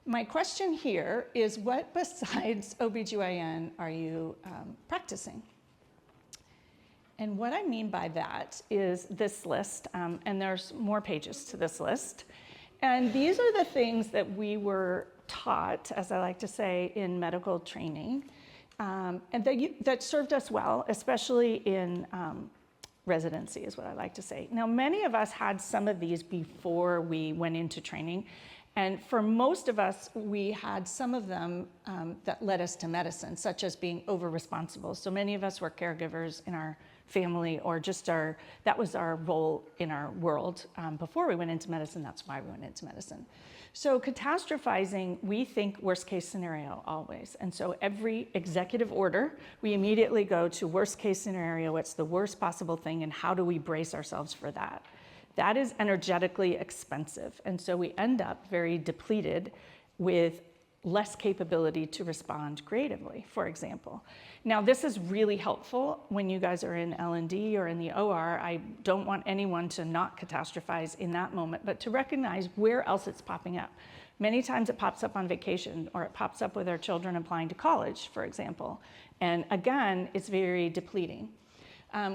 my question here is, what besides OBGYN are you practicing? And what I mean by that is this list, and there's more pages to this list. And these are the things that we were taught, as I like to say, in medical training, and that served us well, especially in residency, is what I like to say. Now, many of us had some of these before we went into training. And for most of us, we had some of them that led us to medicine, such as being over-responsible. So many of us were caregivers in our family, or just that was our role in our world. Before we went into medicine, that's why we went into medicine. So catastrophizing, we think worst case scenario always. And so every executive order, we immediately go to worst case scenario, what's the worst possible thing, and how do we brace ourselves for that? That is energetically expensive. And so we end up very depleted with less capability to respond creatively, for example. Now, this is really helpful when you guys are in L&D or in the OR. I don't want anyone to not catastrophize in that moment, but to recognize where else it's popping up. Many times it pops up on vacation, or it pops up with our children applying to college, for example. And again, it's very depleting.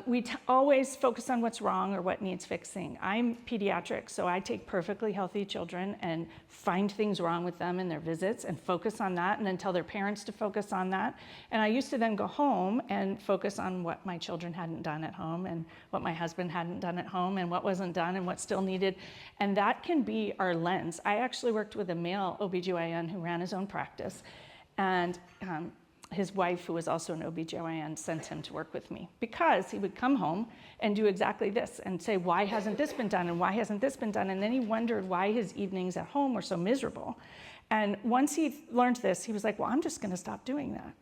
We always focus on what's wrong or what needs fixing. I'm pediatric, so I take perfectly healthy children and find things wrong with them in their visits and focus on that, and then tell their parents to focus on that. And I used to then go home and focus on what my children hadn't done at home, and what my husband hadn't done at home, and what wasn't done, and what still needed. And that can be our lens. I actually worked with a male OBGYN who ran his own practice, and his wife, who was also an OBGYN, sent him to work with me, because he would come home and do exactly this and say, why hasn't this been done, and why hasn't this been done? And then he wondered why his evenings at home were so miserable. And once he learned this, he was like, well, I'm just gonna stop doing that.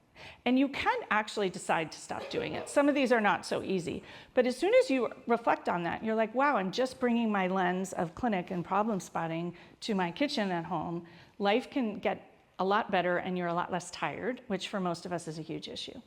And you can actually decide to stop doing it. Some of these are not so easy, but as soon as you reflect on that, you're like, wow, I'm just bringing my lens of clinic and problem spotting to my kitchen at home. Life can get a lot better, and you're a lot less tired, which for most of us is a huge issue.